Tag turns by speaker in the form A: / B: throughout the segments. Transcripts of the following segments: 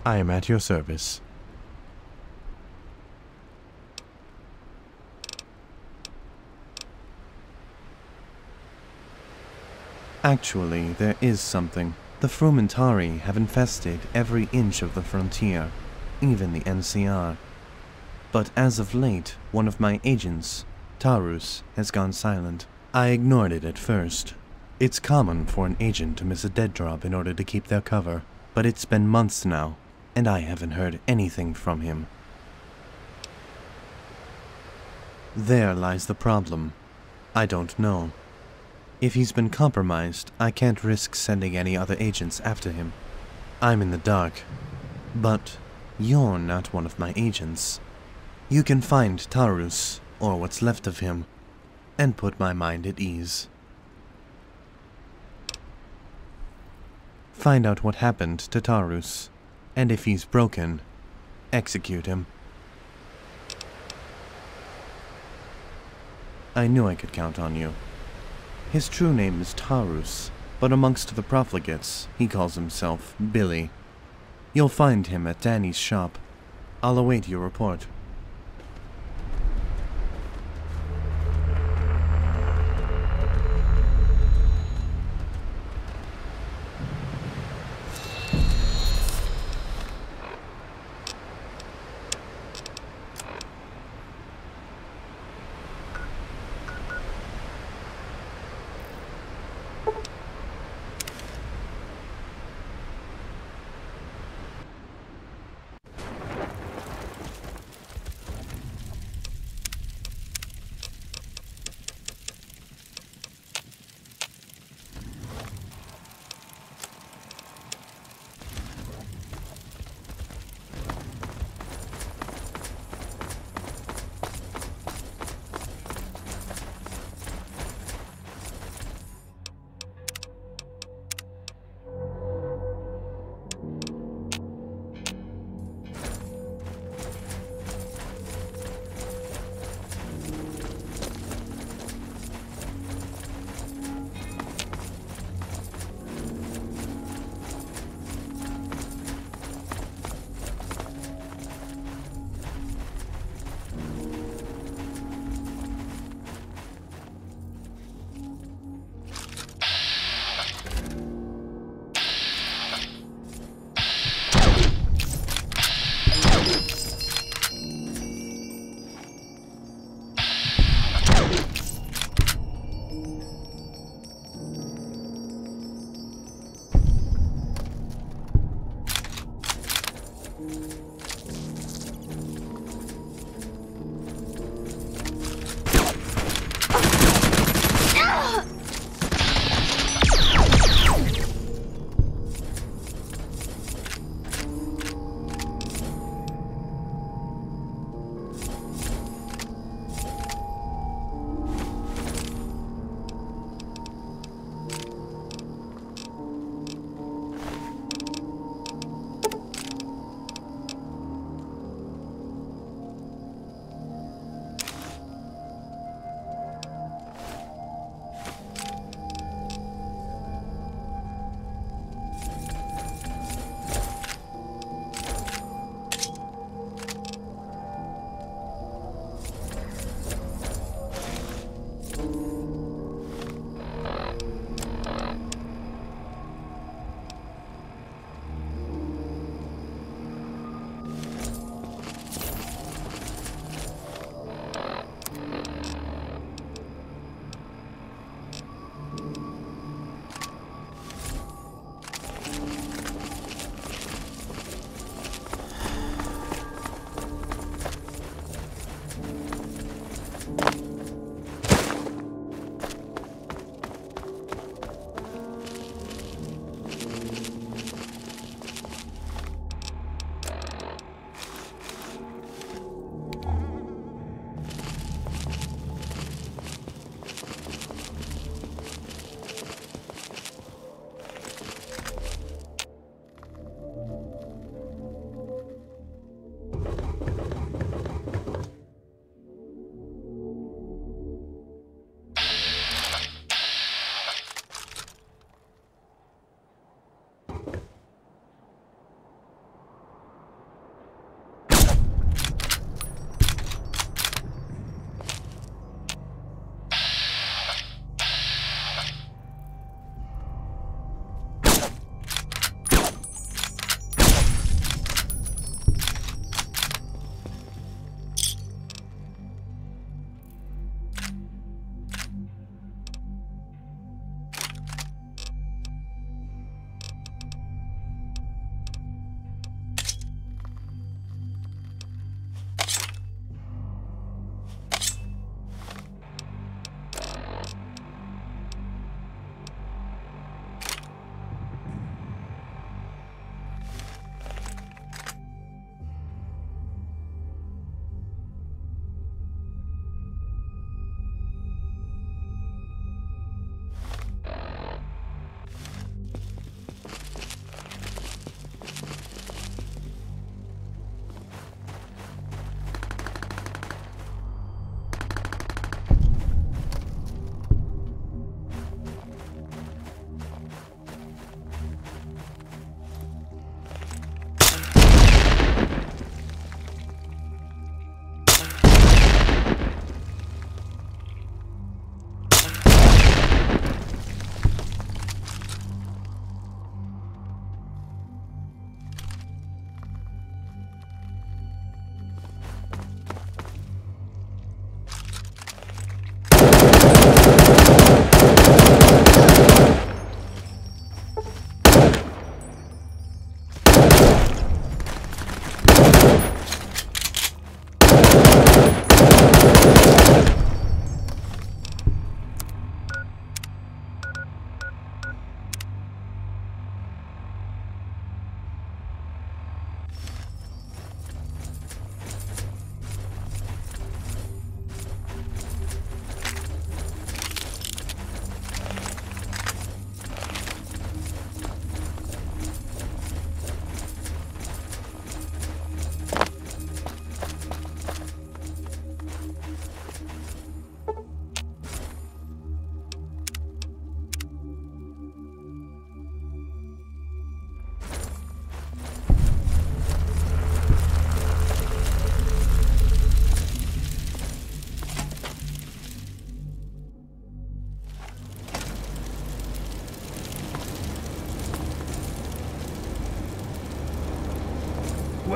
A: I am at your service. Actually, there is something. The Frumentari have infested every inch of the frontier, even the NCR. But as of late, one of my agents, Tarus, has gone silent. I ignored it at first. It's common for an agent to miss a dead drop in order to keep their cover, but it's been months now, and I haven't heard anything from him. There lies the problem. I don't know. If he's been compromised, I can't risk sending any other agents after him. I'm in the dark. But you're not one of my agents. You can find Tarus, or what's left of him, and put my mind at ease. Find out what happened to Tarus, and if he's broken, execute him. I knew I could count on you. His true name is Tarus, but amongst the profligates, he calls himself Billy. You'll find him at Danny's shop. I'll await your report.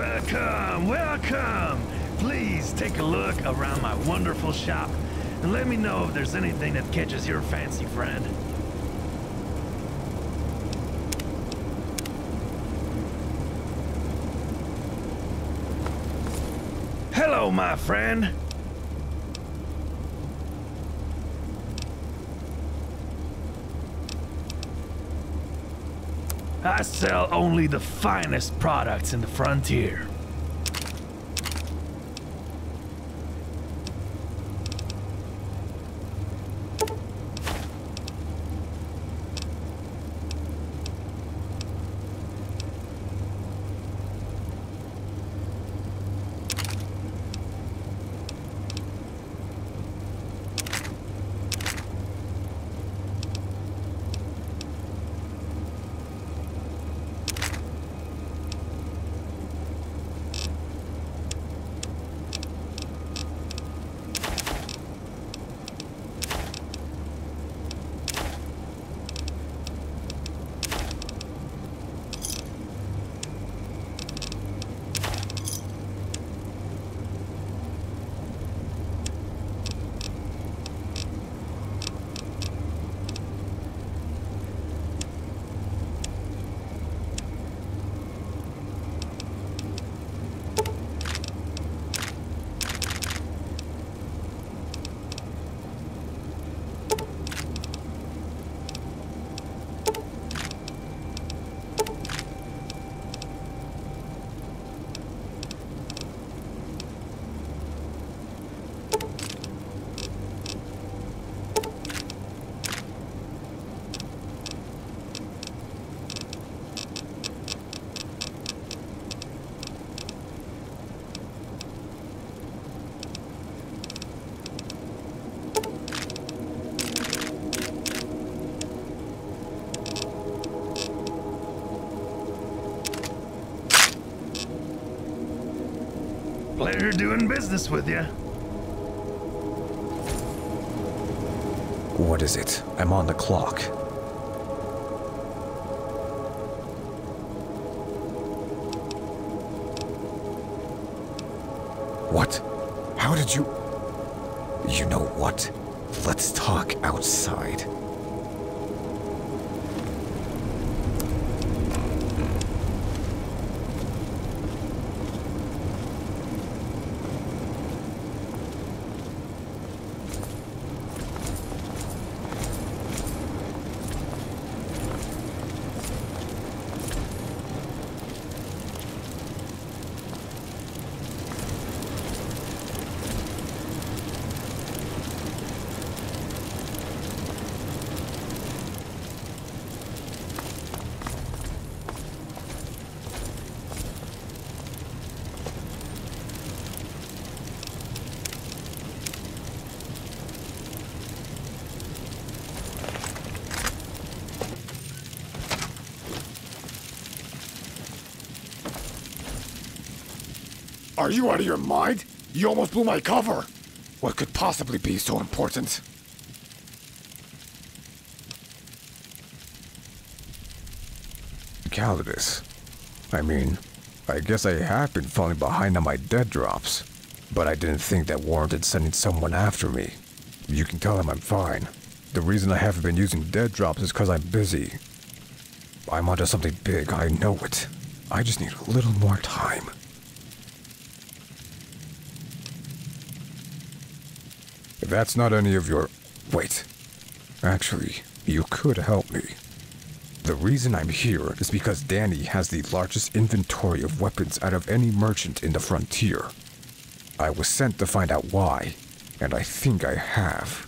B: Welcome, welcome! Please take a look around my wonderful shop and let me know if there's anything that catches your fancy, friend. Hello, my friend. I sell only the finest products in the frontier. Pleasure doing business with you.
C: What is it? I'm on the clock. What? How did you... You know what? Let's talk outside.
D: Are you out of your mind? You almost blew my cover! What could possibly be so important?
C: Calidus. I mean, I guess I have been falling behind on my dead drops, but I didn't think that warranted sending someone after me. You can tell him I'm fine. The reason I haven't been using dead drops is because I'm busy. I'm onto something big, I know it. I just need a little more time. If that's not any of your... Wait. Actually, you could help me. The reason I'm here is because Danny has the largest inventory of weapons out of any merchant in the frontier. I was sent to find out why, and I think I have.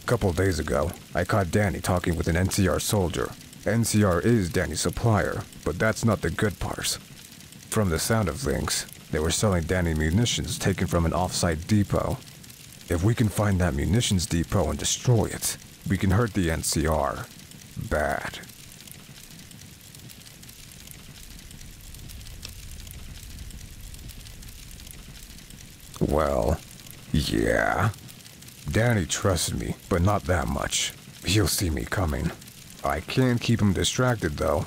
C: A couple days ago, I caught Danny talking with an NCR soldier. NCR is Danny's supplier, but that's not the good part. From the sound of things, they were selling Danny munitions taken from an off-site depot. If we can find that munitions depot and destroy it, we can hurt the NCR. Bad. Well, yeah. Danny trusted me, but not that much. He'll see me coming. I can't keep him distracted, though.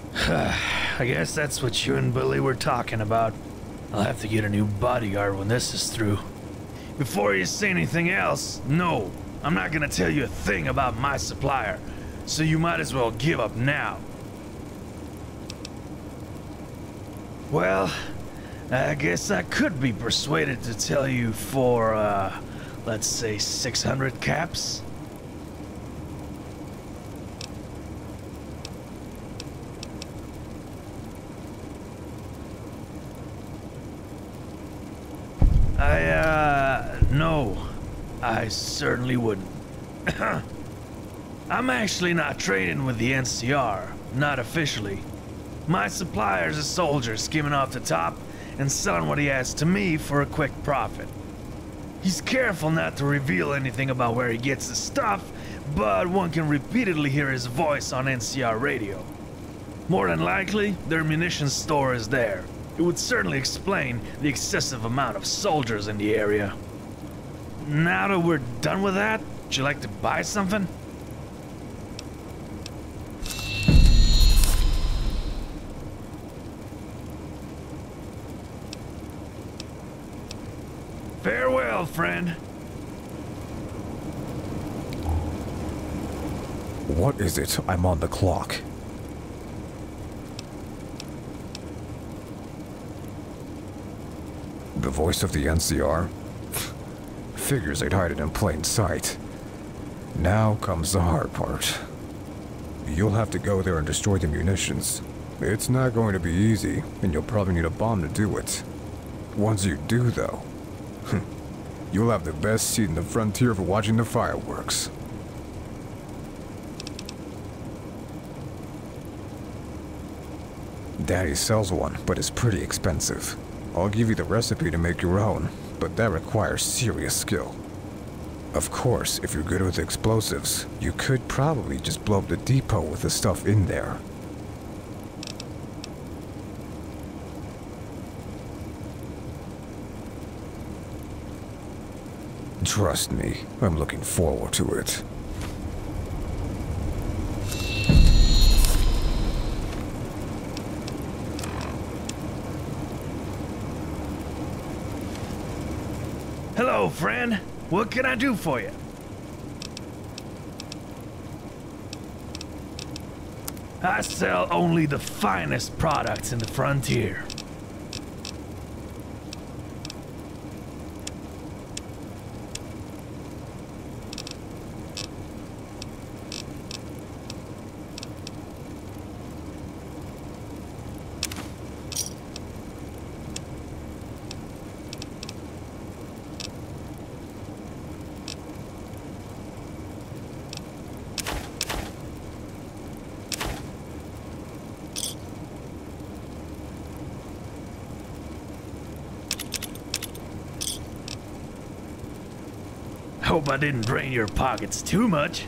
B: I guess that's what you and Billy were talking about. I'll have to get a new bodyguard when this is through. Before you say anything else, no, I'm not gonna tell you a thing about my supplier, so you might as well give up now. Well, I guess I could be persuaded to tell you for, let's say 600 caps. No, I certainly wouldn't. I'm actually not trading with the NCR, not officially. My supplier's a soldier skimming off the top and selling what he has to me for a quick profit. He's careful not to reveal anything about where he gets the stuff, but one can repeatedly hear his voice on NCR radio. More than likely, their munitions store is there. It would certainly explain the excessive amount of soldiers in the area. Now that we're done with that, would you like to buy something? Farewell, friend.
C: What is it? I'm on the clock. The voice of the NCR? Figures they'd hide it in plain sight. Now comes the hard part. You'll have to go there and destroy the munitions. It's not going to be easy, and you'll probably need a bomb to do it. Once you do, though, you'll have the best seat in the frontier for watching the fireworks. Daddy sells one, but it's pretty expensive. I'll give you the recipe to make your own, but that requires serious skill. Of course, if you're good with explosives, you could probably just blow up the depot with the stuff in there. Trust me, I'm looking forward to it.
B: Hello, friend. What can I do for you? I sell only the finest products in the frontier. Hope I didn't drain your pockets too much.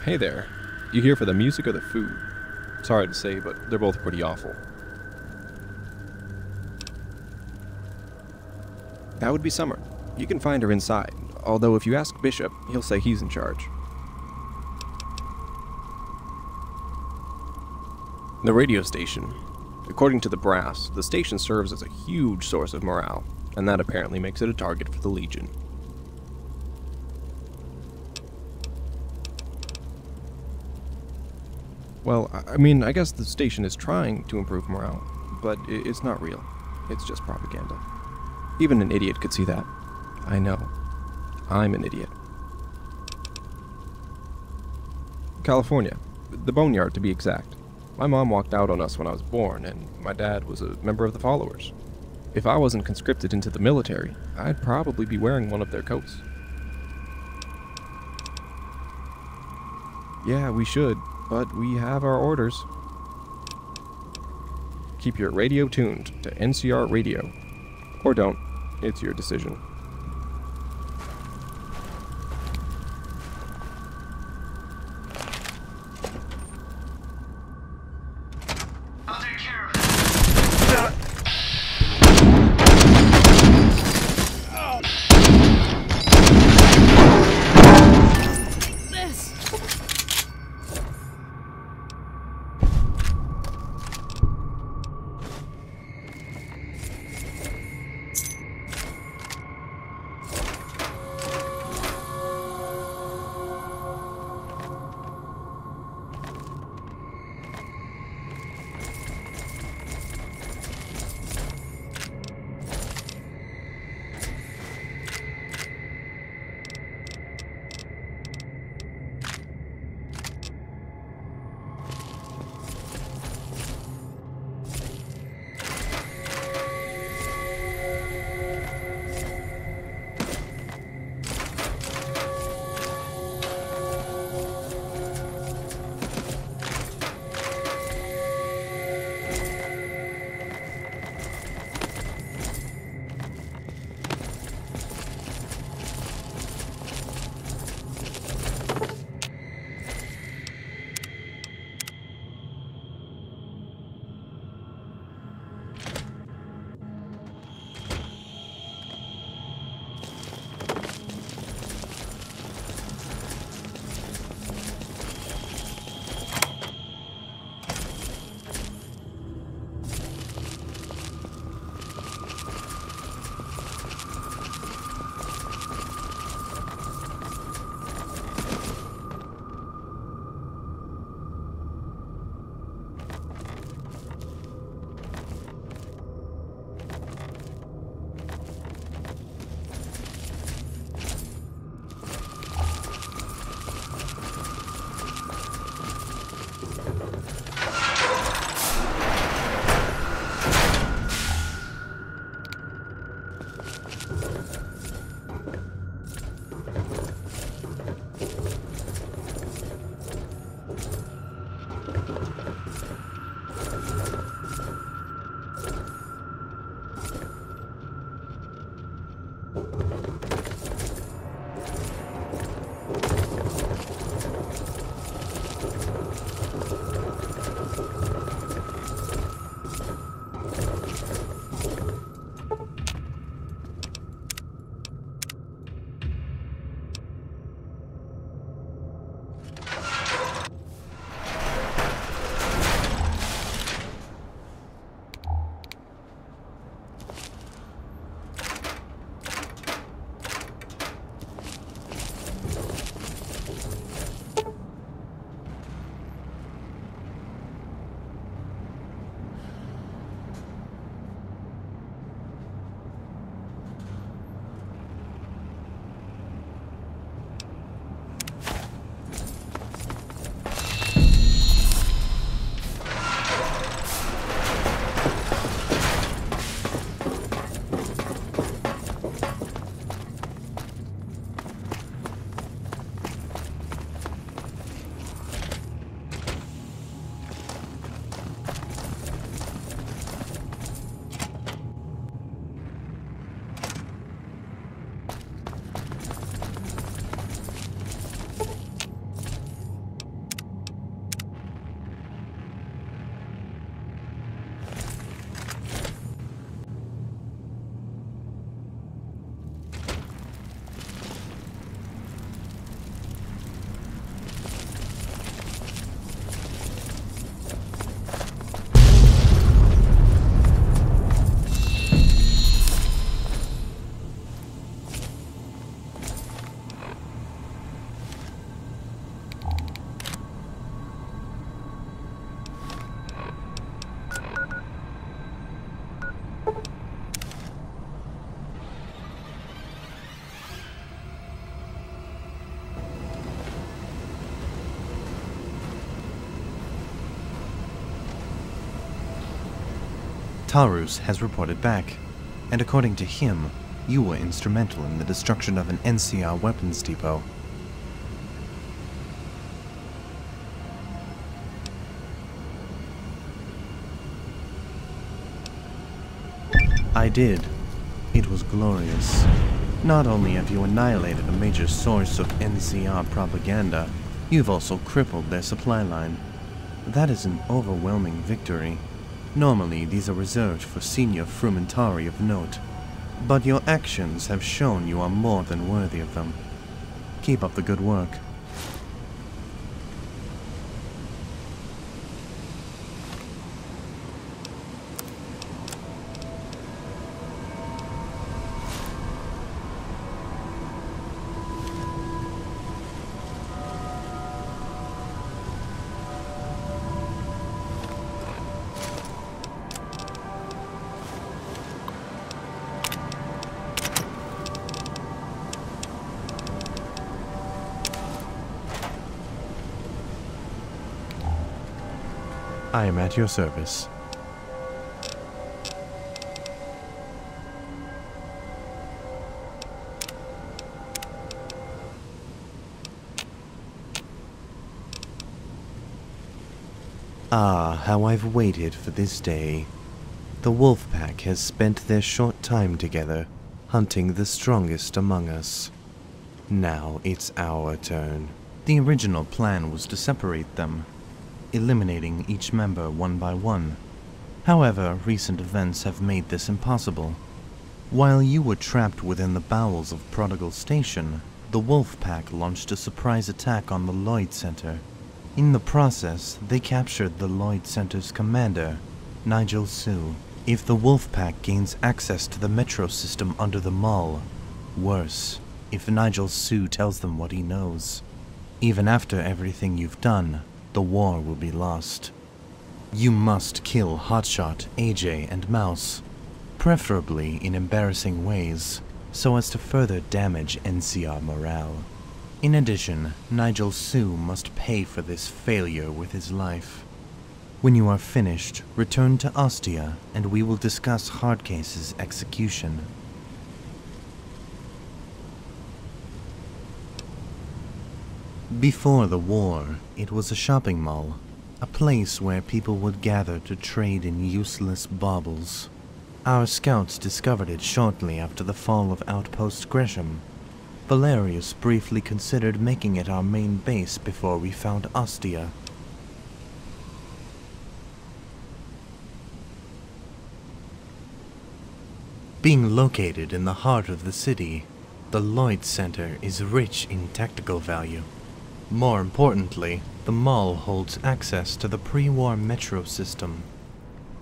E: Hey there. You here for the music or the food? Sorry to say, but they're both pretty awful. That would be Summer. You can find her inside, although if you ask Bishop, he'll say he's in charge. The radio station. According to the brass, the station serves as a huge source of morale, and that apparently makes it a target for the Legion. Well, I guess the station is trying to improve morale, but it's not real. It's just propaganda. Even an idiot could see that. I know. I'm an idiot. California. The Boneyard, to be exact. My mom walked out on us when I was born, and my dad was a member of the Followers. If I wasn't conscripted into the military, I'd probably be wearing one of their coats. Yeah, we should, but we have our orders. Keep your radio tuned to NCR Radio. Or don't. It's your decision.
B: I'll take care of
A: Tarus has reported back, and according to him, you were instrumental in the destruction of an NCR weapons depot. I did. It was glorious. Not only have you annihilated a major source of NCR propaganda, you've also crippled their supply line. That is an overwhelming victory. Normally, these are reserved for senior frumentari of note, but your actions have shown you are more than worthy of them. Keep up the good work. I am at your service. Ah, how I've waited for this day. The wolf pack has spent their short time together, hunting the strongest among us. Now it's our turn. The original plan was to separate them, eliminating each member one by one. However, recent events have made this impossible. While you were trapped within the bowels of Prodigal Station, the wolf pack launched a surprise attack on the Lloyd Center. In the process, they captured the Lloyd Center's commander, Nigel Sue. If the wolf pack gains access to the metro system under the mall, worse, if Nigel Sue tells them what he knows. Even after everything you've done, the war will be lost. You must kill Hotshot, AJ, and Mouse, preferably in embarrassing ways, so as to further damage NCR morale. In addition, Nigel Sue must pay for this failure with his life. When you are finished, return to Ostia, and we will discuss Hardcase's execution. Before the war, it was a shopping mall, a place where people would gather to trade in useless baubles. Our scouts discovered it shortly after the fall of Outpost Gresham. Valerius briefly considered making it our main base before we found Ostia. Being located in the heart of the city, the Lloyd Center is rich in tactical value. More importantly, the mall holds access to the pre-war metro system,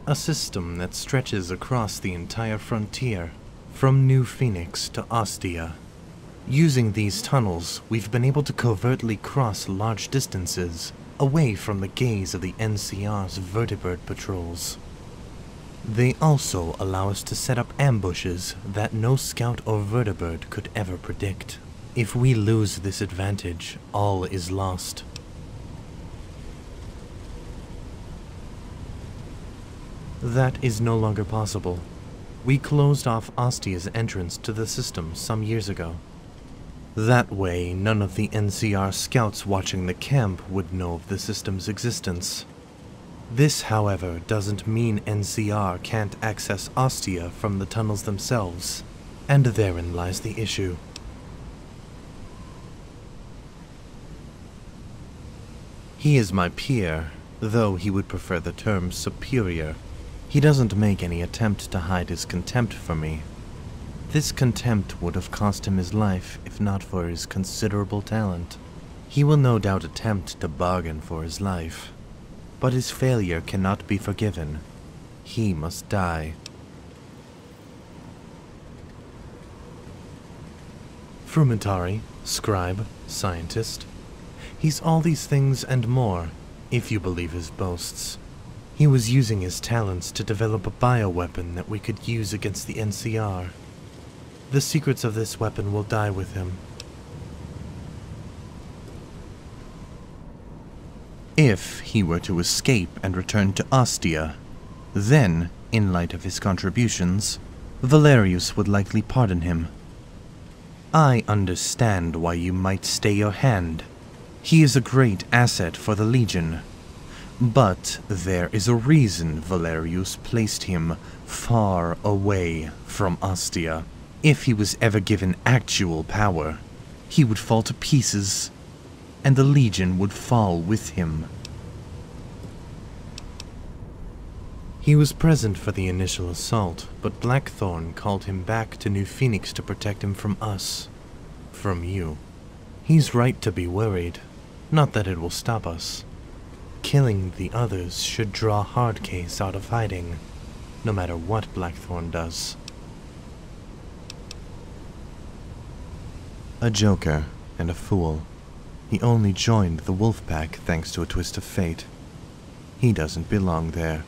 A: a system that stretches across the entire frontier, from New Phoenix to Ostia. Using these tunnels, we've been able to covertly cross large distances, away from the gaze of the NCR's vertibird patrols. They also allow us to set up ambushes that no scout or vertibird could ever predict. If we lose this advantage, all is lost. That is no longer possible. We closed off Ostia's entrance to the system some years ago. That way, none of the NCR scouts watching the camp would know of the system's existence. This, however, doesn't mean NCR can't access Ostia from the tunnels themselves, and therein lies the issue. He is my peer, though he would prefer the term superior. He doesn't make any attempt to hide his contempt for me. This contempt would have cost him his life if not for his considerable talent. He will no doubt attempt to bargain for his life, but his failure cannot be forgiven. He must die. Frumentari, scribe, scientist. He's all these things and more, if you believe his boasts. He was using his talents to develop a bioweapon that we could use against the NCR. The secrets of this weapon will die with him. If he were to escape and return to Ostia, then in light of his contributions, Valerius would likely pardon him. I understand why you might stay your hand. He is a great asset for the Legion. But there is a reason Valerius placed him far away from Ostia. If he was ever given actual power, he would fall to pieces, and the Legion would fall with him. He was present for the initial assault, but Blackthorn called him back to New Phoenix to protect him from us. From you. He's right to be worried. Not that it will stop us. Killing the others should draw Hardcase out of hiding, no matter what Blackthorn does. A joker and a fool. He only joined the Wolfpack thanks to a twist of fate. He doesn't belong there.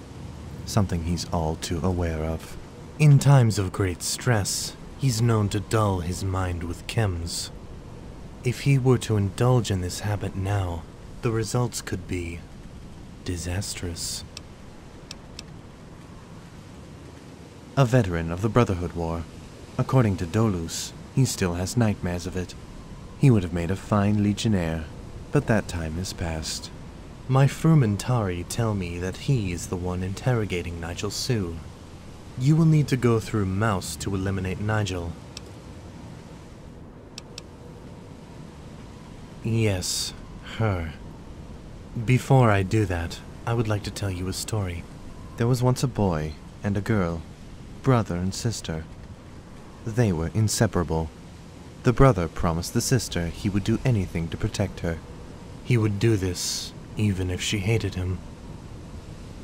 A: Something he's all too aware of. In times of great stress, he's known to dull his mind with chems. If he were to indulge in this habit now, the results could be disastrous. A veteran of the Brotherhood War. According to Dolus, he still has nightmares of it. He would have made a fine legionnaire, but that time is past. My Frumentari tell me that he is the one interrogating Nigel Sue. You will need to go through Mouse to eliminate Nigel. Yes, her. Before I do that, I would like to tell you a story. There was once a boy and a girl, brother and sister. They were inseparable. The brother promised the sister he would do anything to protect her. He would do this even if she hated him.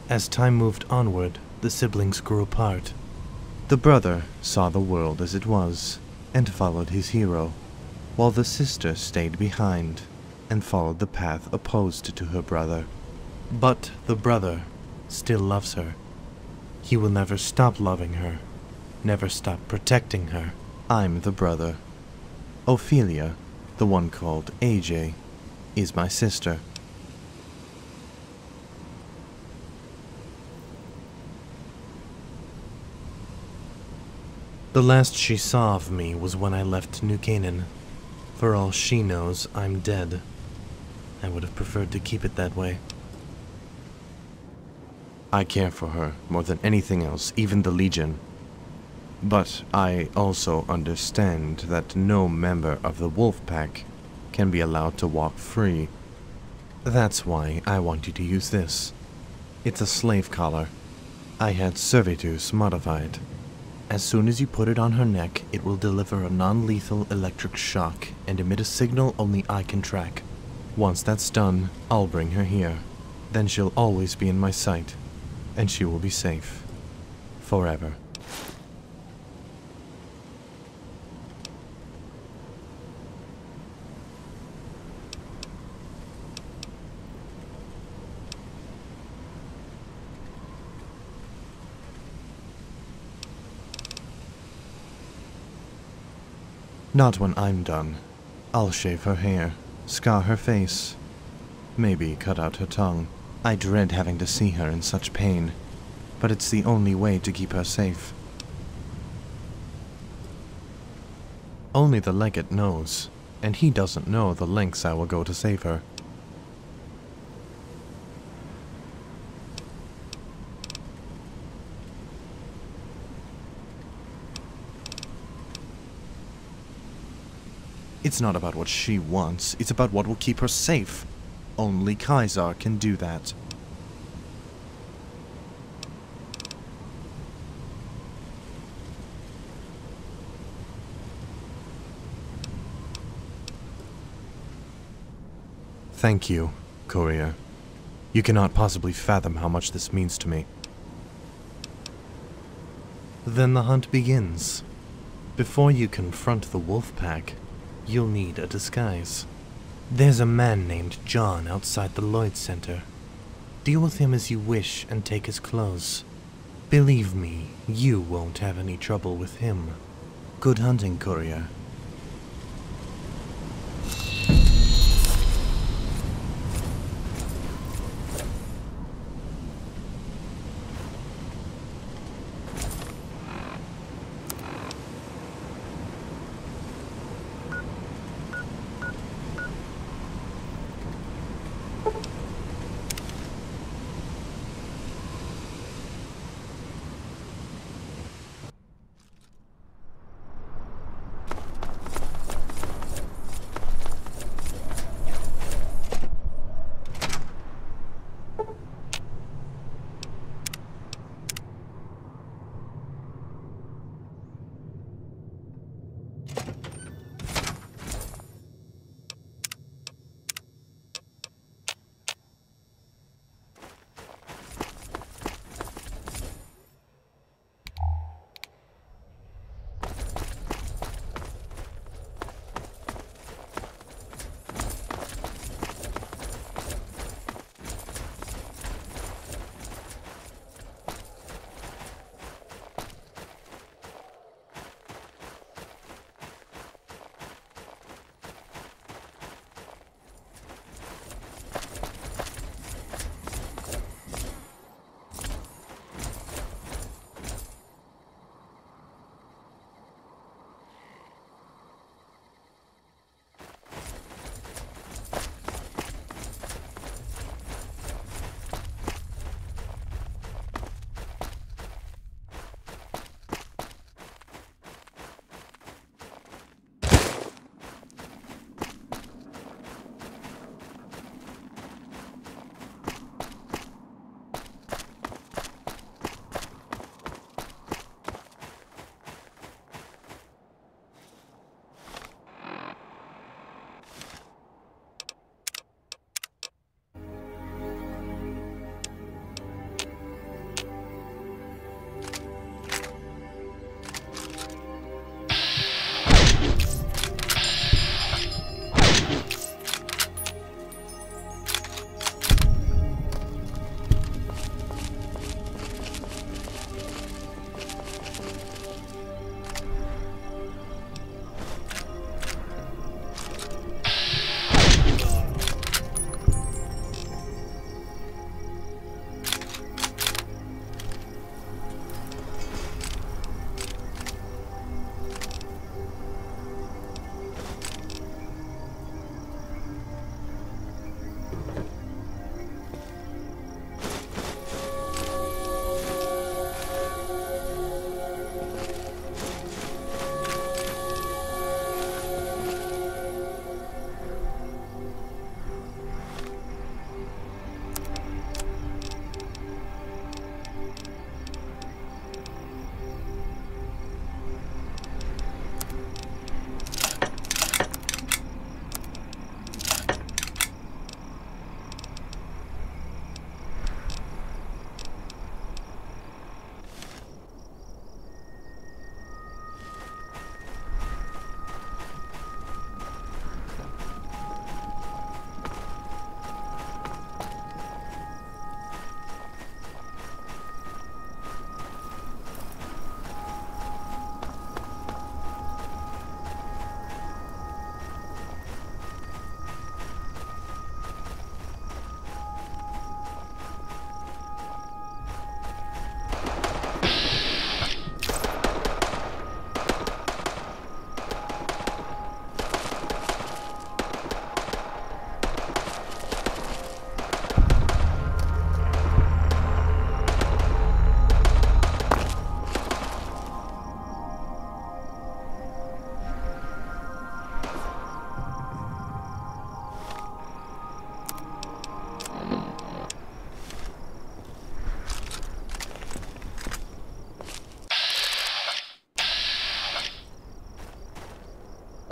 A: As time moved onward, the siblings grew apart. The brother saw the world as it was and followed his hero, while the sister stayed behind and followed the path opposed to her brother. But the brother still loves her. He will never stop loving her, never stop protecting her. I'm the brother. Ophelia, the one called AJ, is my sister. The last she saw of me was when I left New Canaan. For all she knows, I'm dead. I would have preferred to keep it that way. I care for her more than anything else, even the Legion. But I also understand that no member of the Wolfpack can be allowed to walk free. That's why I want you to use this. It's a slave collar. I had Servitus modified. As soon as you put it on her neck, it will deliver a non-lethal electric shock and emit a signal only I can track. Once that's done, I'll bring her here. Then she'll always be in my sight, and she will be safe. Forever. Not when I'm done. I'll shave her hair, scar her face, maybe cut out her tongue. I dread having to see her in such pain, but it's the only way to keep her safe. Only the legate knows, and he doesn't know the lengths I will go to save her. It's not about what she wants, it's about what will keep her safe. Only Kaisar can do that. Thank you, Courier. You cannot possibly fathom how much this means to me. Then the hunt begins. Before you confront the Wolfpack, you'll need a disguise. There's a man named John outside the Lloyd Center. Deal with him as you wish and take his clothes. Believe me, you won't have any trouble with him. Good hunting, Courier.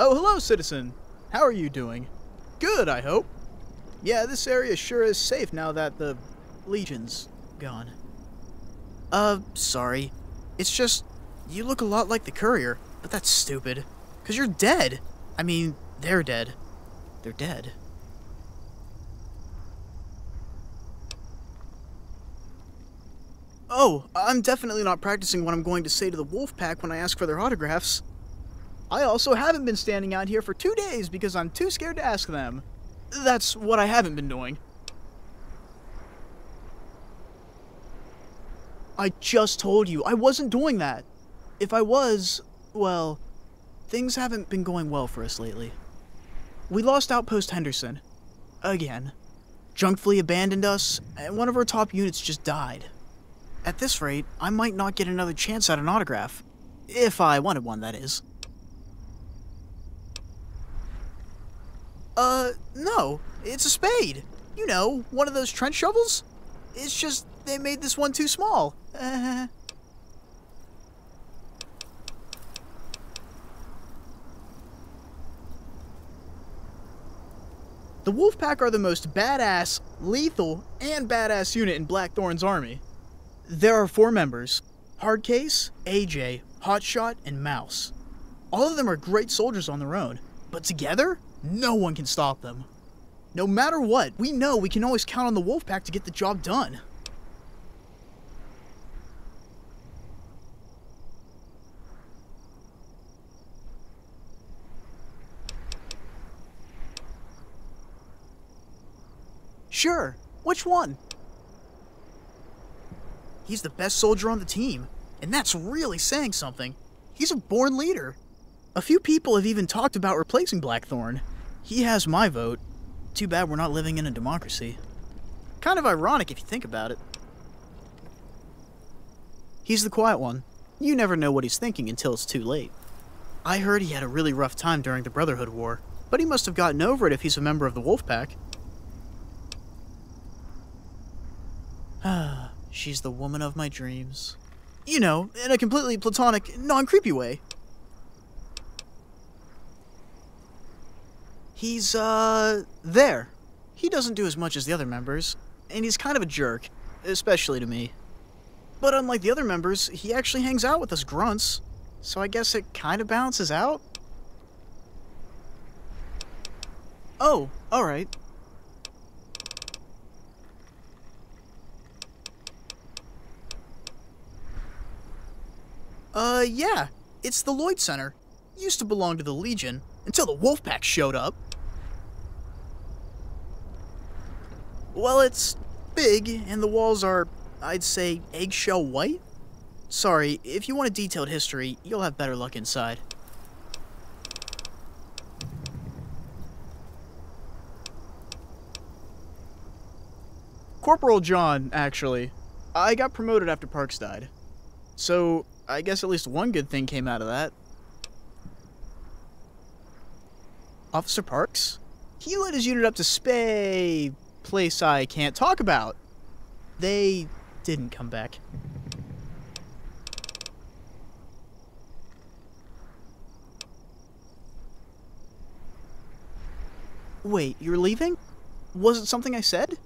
F: Oh, hello, citizen. How are you doing? Good, I hope. Yeah, this area sure is safe now that the Legion's gone. Sorry. It's just, you look a lot like the courier, but that's stupid. 'Cause you're dead. I mean, they're dead. They're dead. Oh, I'm definitely not practicing what I'm going to say to the wolf pack when I ask for their autographs. I also haven't been standing out here for 2 days because I'm too scared to ask them. That's what I haven't been doing. I just told you, I wasn't doing that. If I was, well, things haven't been going well for us lately. We lost Outpost Henderson. Again. Junk Flea abandoned us, and one of our top units just died. At this rate, I might not get another chance at an autograph. If I wanted one, that is. No. It's a spade. You know, one of those trench shovels? It's just, they made this one too small. The Wolfpack are the most badass, lethal, and badass unit in Blackthorn's army. There are 4 members: Hardcase, AJ, Hotshot, and Mouse. All of them are great soldiers on their own, but together, no one can stop them. No matter what, we know we can always count on the Wolfpack to get the job done. Sure, which one? He's the best soldier on the team, and that's really saying something. He's a born leader. A few people have even talked about replacing Blackthorn. He has my vote. Too bad we're not living in a democracy. Kind of ironic if you think about it. He's the quiet one. You never know what he's thinking until it's too late. I heard he had a really rough time during the Brotherhood War, but he must have gotten over it if he's a member of the Wolfpack. She's the woman of my dreams. You know, in a completely platonic, non-creepy way. He's, there. He doesn't do as much as the other members, and he's kind of a jerk, especially to me. But unlike the other members, he actually hangs out with us grunts, so I guess it kind of balances out. Oh, alright. Yeah, it's the Lloyd Center. Used to belong to the Legion, until the Wolfpack showed up. Well, it's big, and the walls are, I'd say, eggshell white? Sorry, if you want a detailed history, you'll have better luck inside. Corporal John, actually. I got promoted after Parks died. So, I guess at least one good thing came out of that. Officer Parks? He led his unit up to place I can't talk about. They didn't come back. Wait, you're leaving? Was it something I said?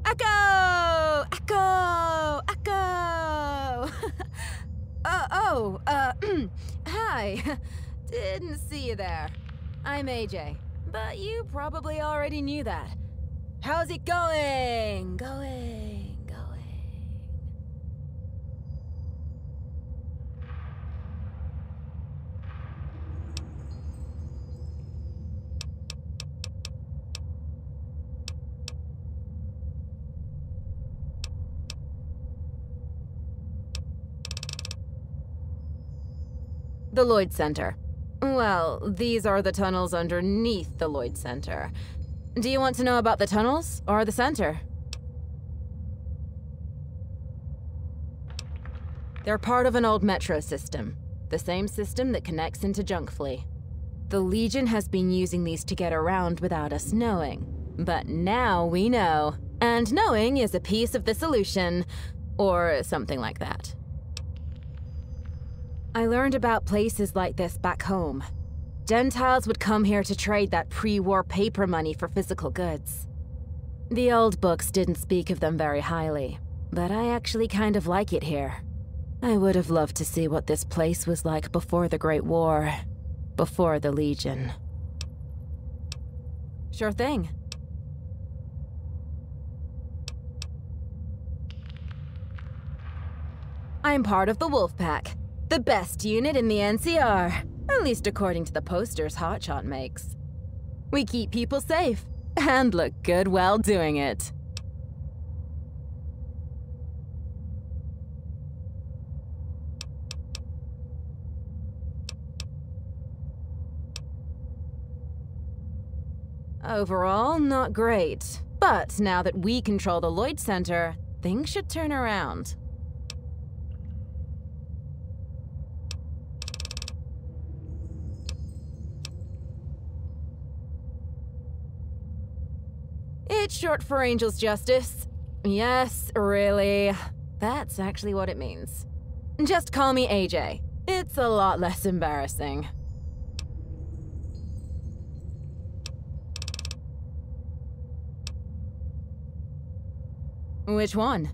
G: Echo! Echo! Echo! Hi. Didn't see you there. I'm AJ, but you probably already knew that. How's it going? Going. The Lloyd Center. Well, these are the tunnels underneath the Lloyd Center. Do you want to know about the tunnels or the center? They're part of an old metro system, the same system that connects into Junkfleet. The Legion has been using these to get around without us knowing. But now we know. And knowing is a piece of the solution, or something like that. I learned about places like this back home. Gentiles would come here to trade that pre-war paper money for physical goods. The old books didn't speak of them very highly, but I actually kind of like it here. I would have loved to see what this place was like before the Great War, before the Legion. Sure thing. I'm part of the Wolf Pack. The best unit in the NCR, at least according to the posters Hotshot makes. We keep people safe, and look good while doing it. Overall, not great. But now that we control the Lloyd Center, things should turn around. It's short for Angel's Justice. Yes, really. That's actually what it means. Just call me AJ. It's a lot less embarrassing. Which one?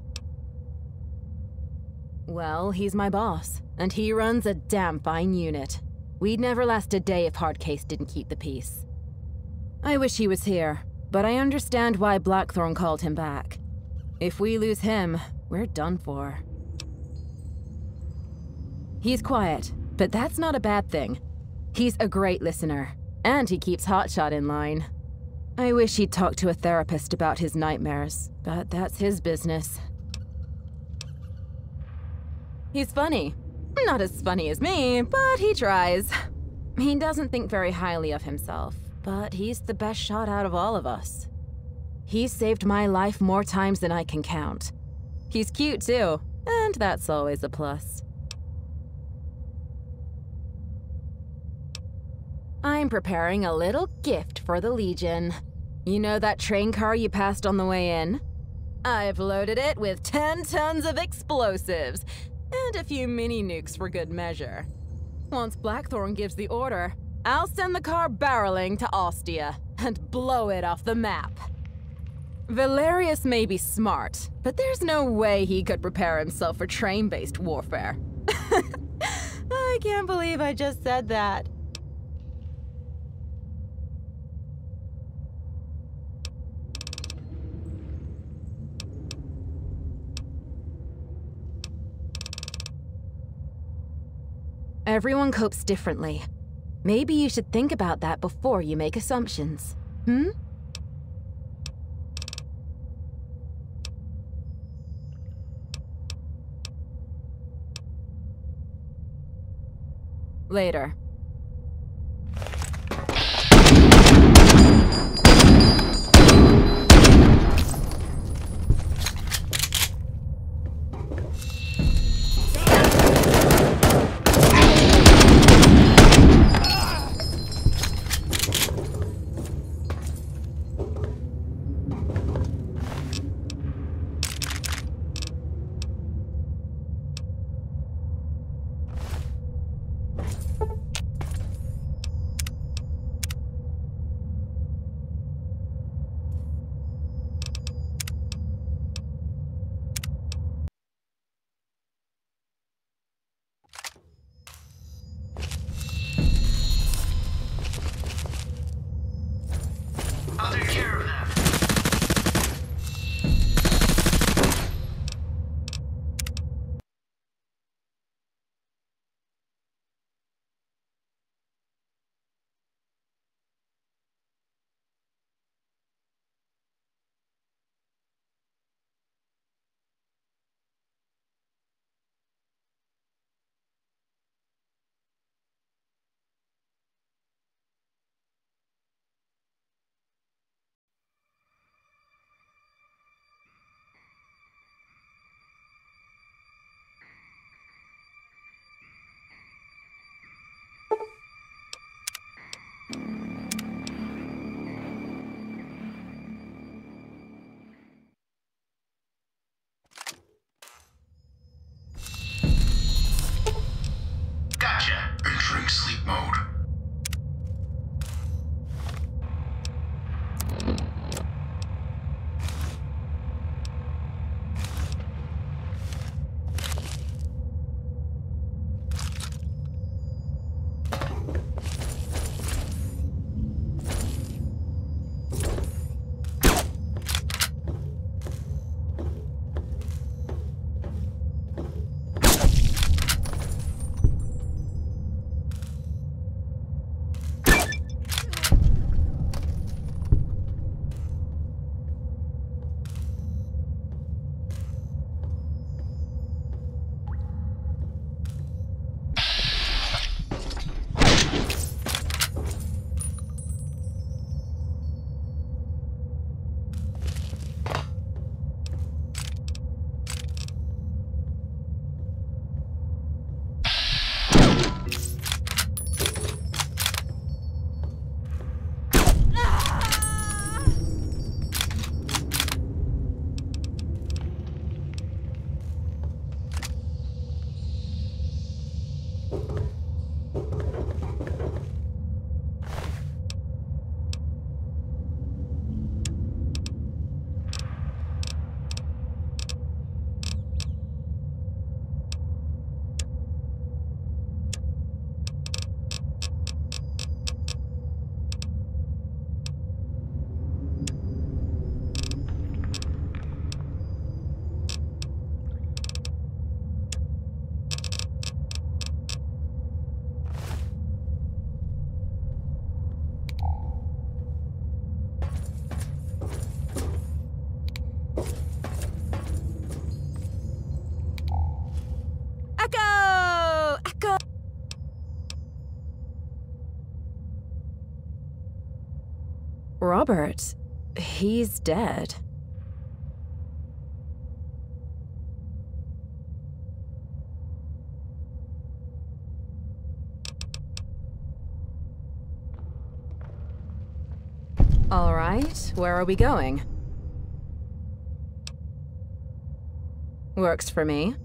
G: Well, he's my boss, and he runs a damn fine unit. We'd never last a day if Hardcase didn't keep the peace. I wish he was here, but I understand why Blackthorn called him back. If we lose him, we're done for. He's quiet, but that's not a bad thing. He's a great listener, and he keeps Hotshot in line. I wish he'd talk to a therapist about his nightmares, but that's his business. He's funny. Not as funny as me, but he tries. He doesn't think very highly of himself, but he's the best shot out of all of us. He's saved my life more times than I can count. He's cute too, and that's always a plus. I'm preparing a little gift for the Legion. You know that train car you passed on the way in? I've loaded it with 10 tons of explosives, and a few mini nukes for good measure. Once Blackthorn gives the order, I'll send the car barreling to Ostia and blow it off the map. Valerius may be smart, but there's no way he could prepare himself for train-based warfare. I can't believe I just said that. Everyone copes differently. Maybe you should think about that before you make assumptions. Later. Robert, he's dead. All right, where are we going? Works for me.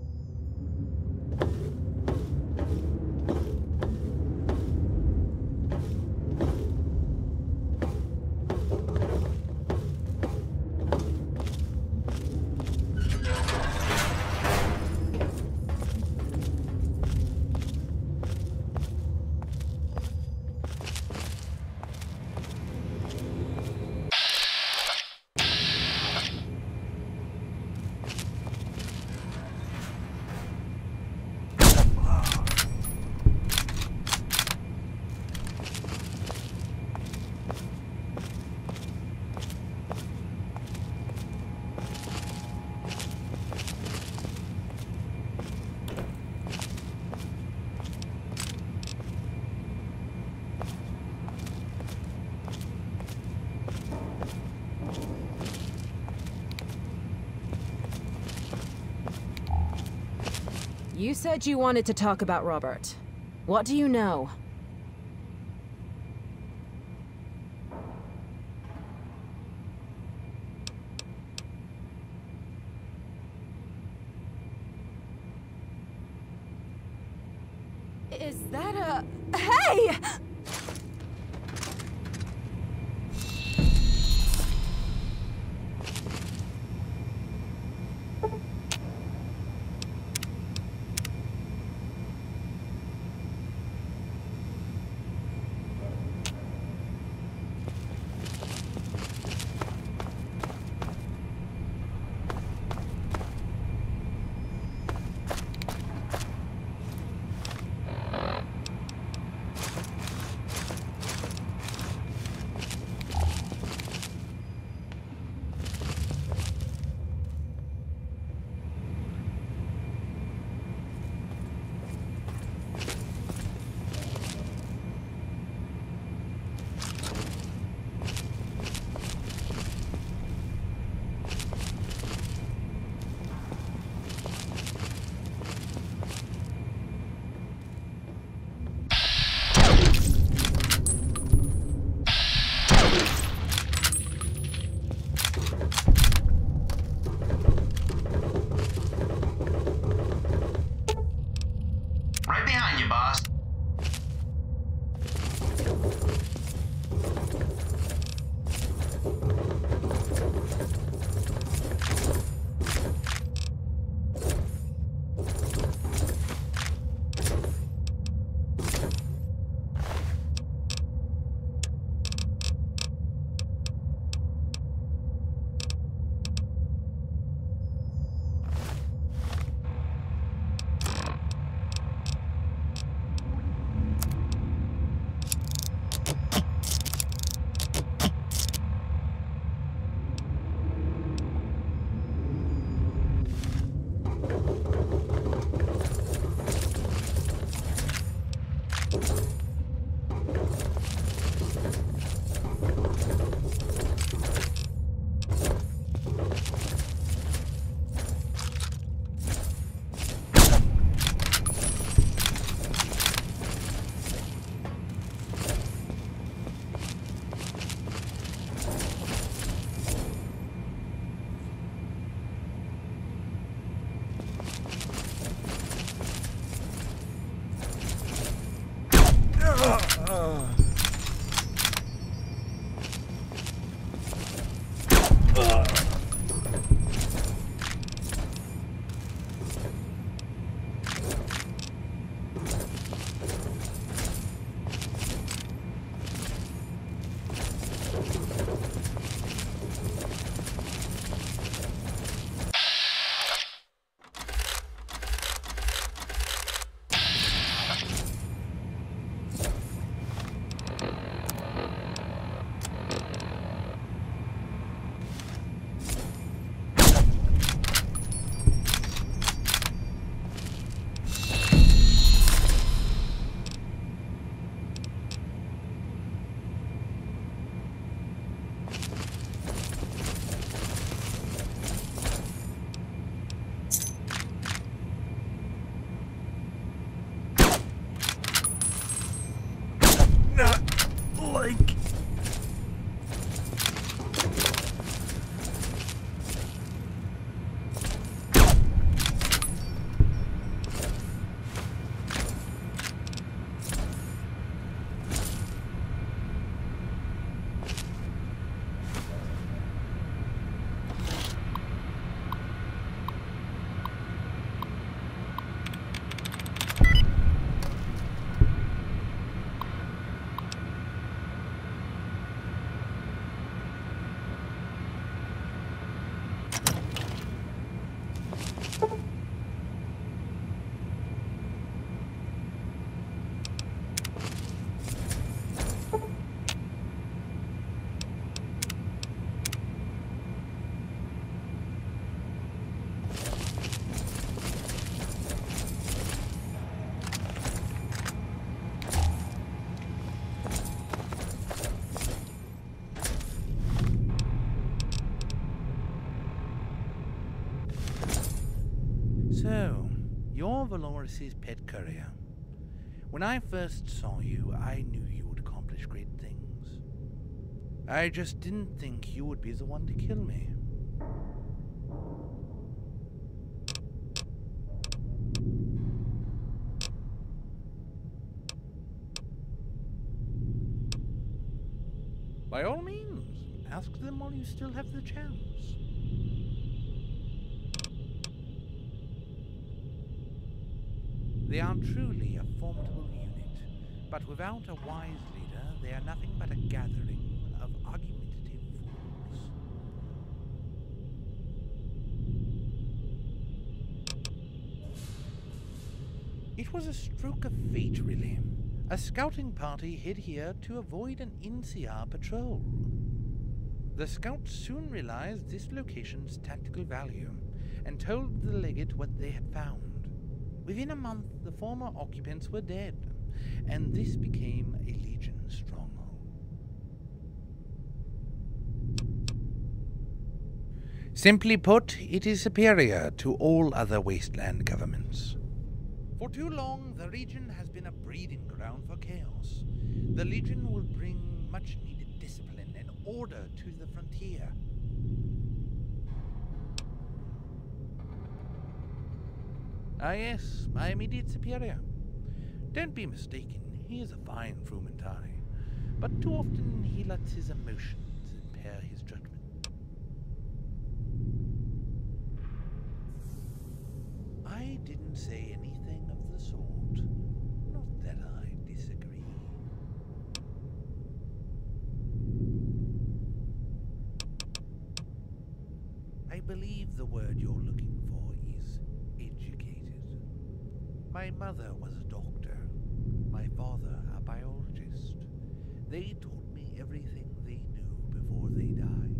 G: You said you wanted to talk about Robert. What do you know? Is that a... Hey!
H: Morris's pet courier. When I first saw you, I knew you would accomplish great things. I just didn't think you would be the one to kill me. By all means, ask them while you still have the chance. They are truly a formidable unit, but without a wise leader, they are nothing but a gathering of argumentative fools. It was a stroke of fate, really. A scouting party hid here to avoid an NCR patrol. The scouts soon realized this location's tactical value, and told the legate what they had found. Within a month, the former occupants were dead, and this became a Legion stronghold. Simply put, it is superior to all other wasteland governments. For too long, the region has been a breeding ground for chaos. The Legion will bring much-needed discipline and order to the frontier. Ah yes, my immediate superior. Don't be mistaken, he is a fine Frumentari, but too often he lets his emotions impair his judgment. I didn't say anything of the sort. Not that I disagree. I believe the word you're looking for is educated. My mother was a doctor. My father a biologist. They taught me everything they knew before they died.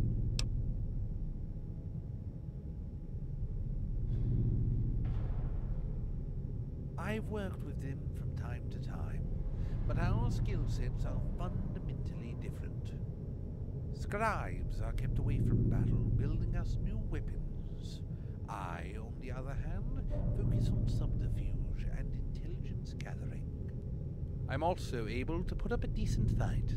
H: I've worked with them from time to time, but our skill sets are fundamentally different. Scribes are kept away from battle, building us new weapons. I, on the other hand, focus on subterfuge and intelligence gathering. I'm also able to put up a decent fight.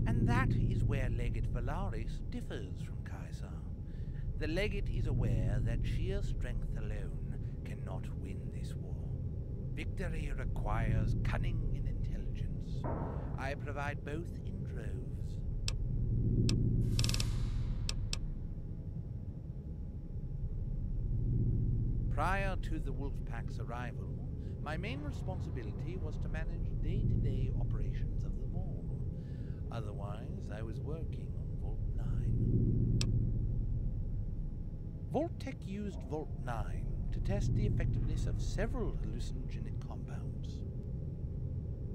H: And that is where Legate Valaris differs from Kaiser. The Legate is aware that sheer strength alone cannot win this war. Victory requires cunning and intelligence. I provide both in droves. Prior to the Wolfpack's arrival, my main responsibility was to manage day-to-day operations of the mall. Otherwise, I was working on Vault 9. Vault-Tech used Vault 9 to test the effectiveness of several hallucinogenic compounds.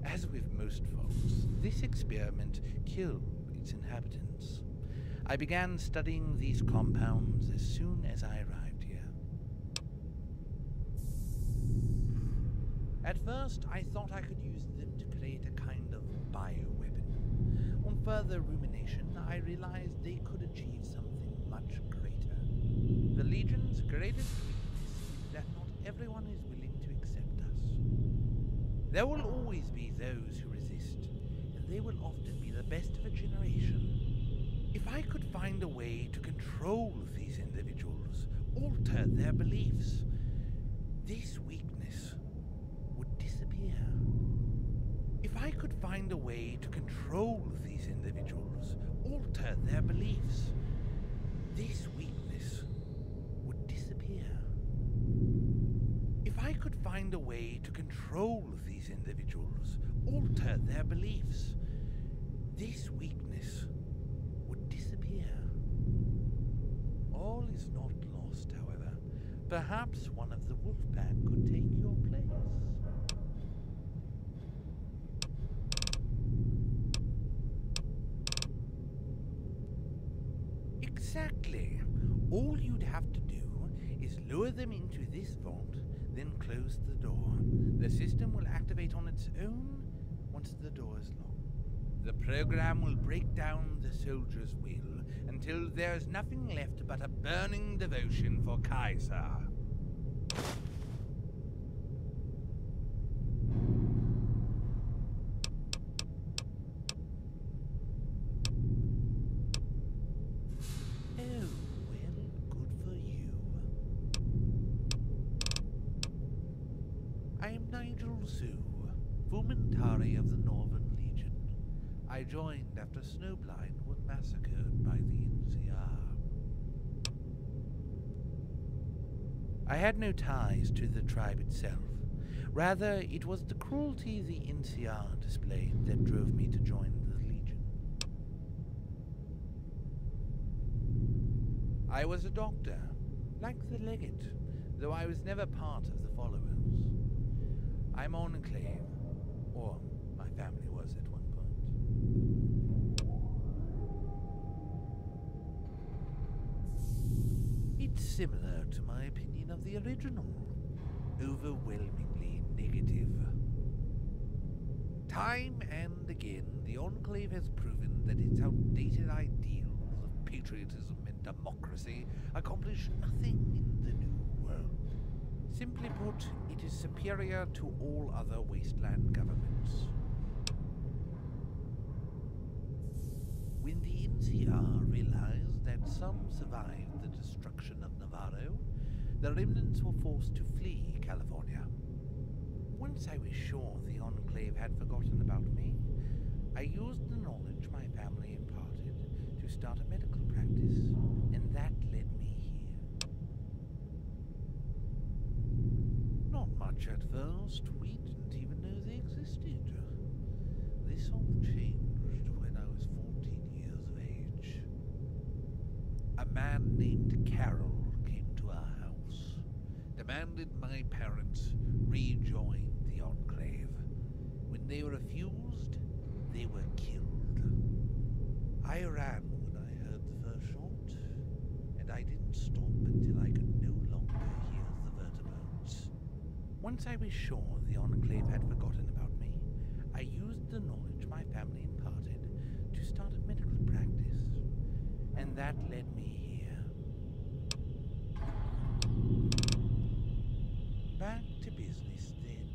H: As with most vaults, this experiment killed its inhabitants. I began studying these compounds as soon as I arrived here. At first, I thought I could use them to create a kind of bioweapon. On further rumination, I realized they could achieve something much greater. The Legion's greatest weakness is that not everyone is willing to accept us. There will always be those who resist, and they will often be the best of a generation. If I could find a way to control these individuals, alter their beliefs, this weakness would disappear. If I could find a way to control these individuals, alter their beliefs, this weakness would disappear. If I could find a way to control these individuals, alter their beliefs, this weakness would disappear. All is not lost, however. Perhaps one of the Wolfpack could take your place. Exactly. All you'd have to do is lure them into this vault, then close the door. The system will activate on its own once the door is locked. The program will break down the soldier's will until there's nothing left but a burning devotion for Kaiser. Oh, well, good for you. I am Nigel Sue, Fumentari of the Northern Legion. I joined after Snowblind were massacred by the NCR. I had no ties to the tribe itself. Rather, it was the cruelty the NCR displayed that drove me to join the Legion. I was a doctor, like the Legate, though I was never part of the followers. I'm Enclave, or my family was at one point. It's similar to my opinion of the original. Overwhelmingly negative. Time and again, the Enclave has proven that its outdated ideals of patriotism and democracy accomplish nothing in the new world. Simply put, it is superior to all other wasteland governments. When the NCR realized that some survived the destruction of Navarro, the remnants were forced to flee California. Once I was sure the Enclave had forgotten about me, I used the knowledge my family imparted to start a medical practice, and that led me here. Not much at first. We didn't even know they existed. This all changed when I was 14 years of age. A man named Carroll came to our house, demanded my parents rejoin the Enclave. When they refused, they were killed. I ran when I heard the first shot, and I didn't stop until I could no longer hear the vertebrates. Once I was sure the Enclave had forgotten about me, I used the knowledge my family imparted to start a medical practice, and that led me here. Back to business then.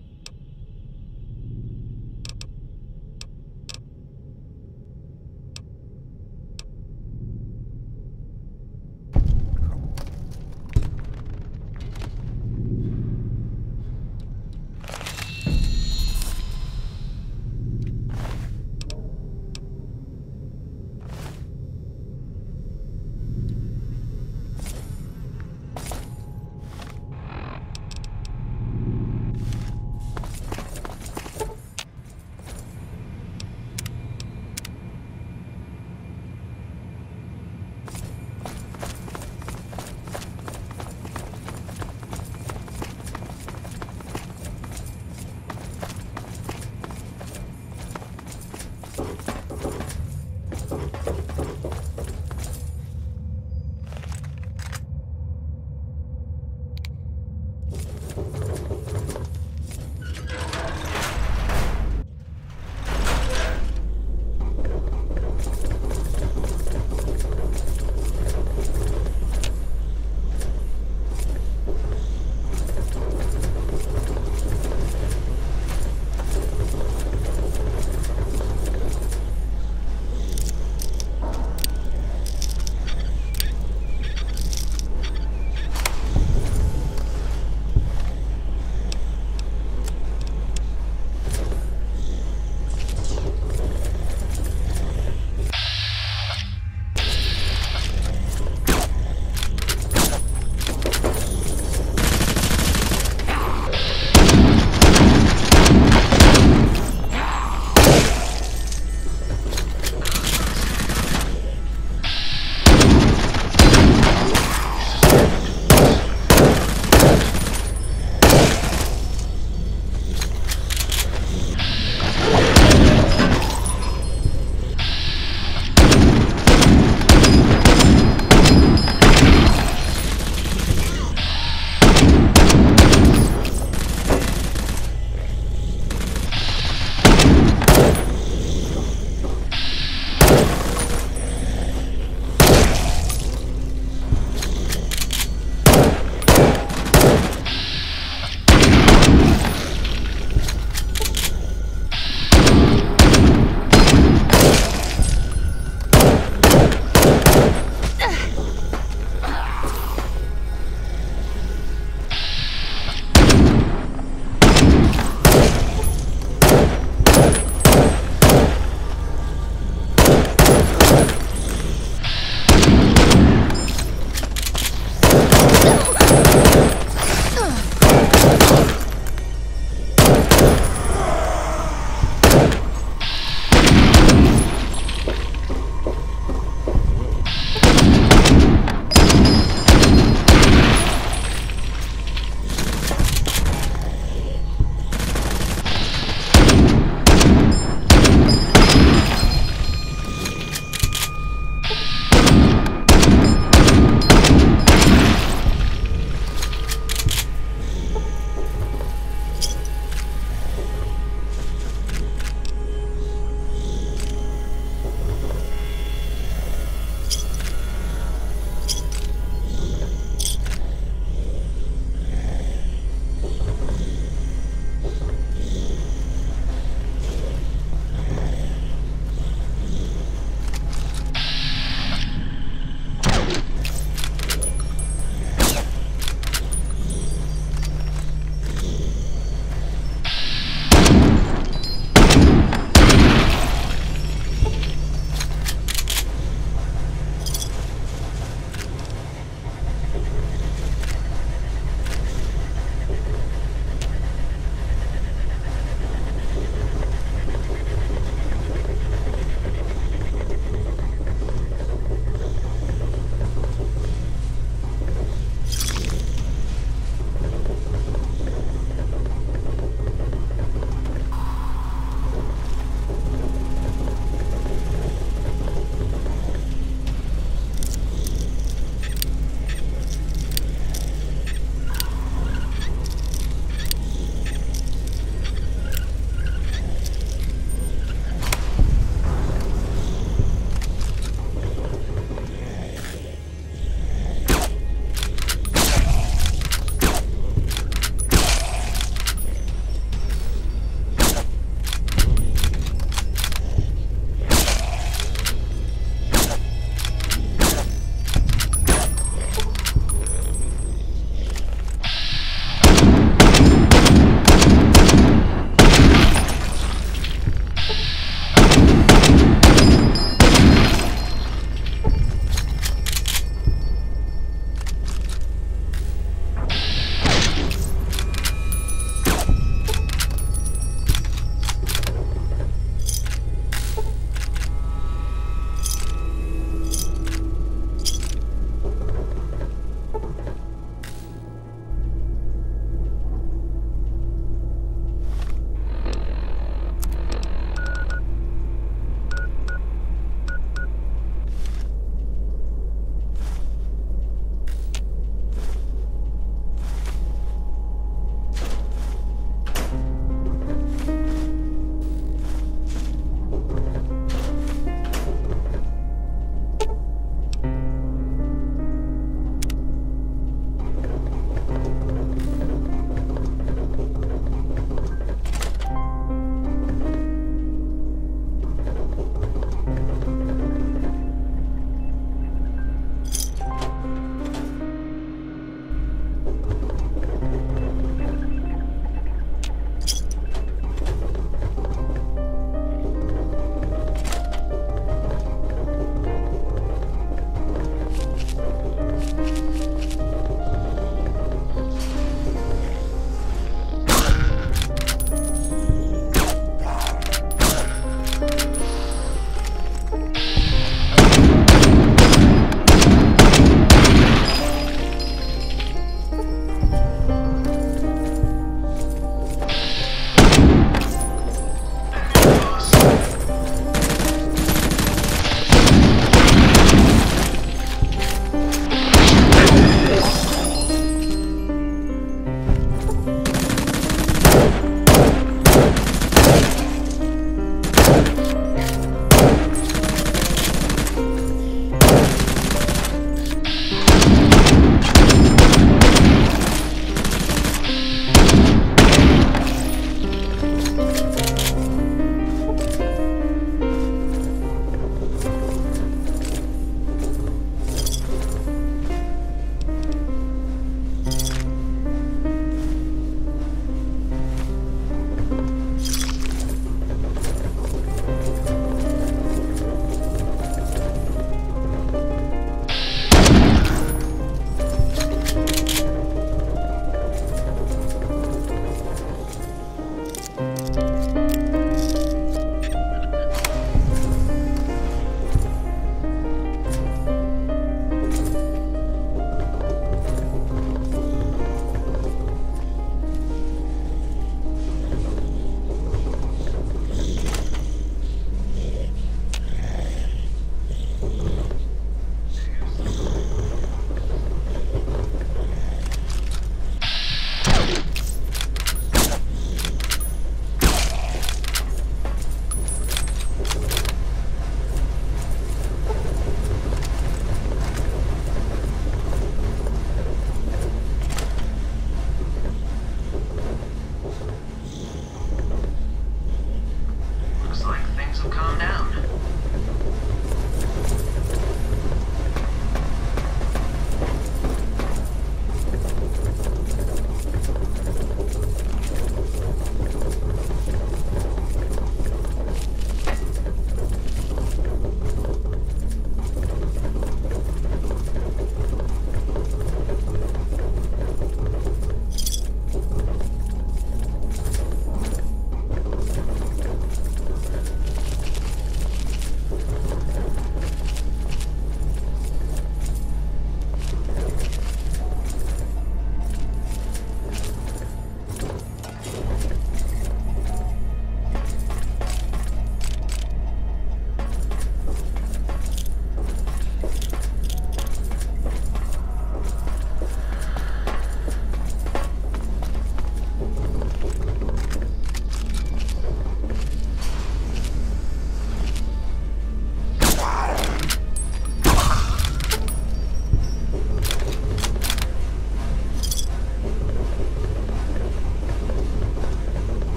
I: will calm down.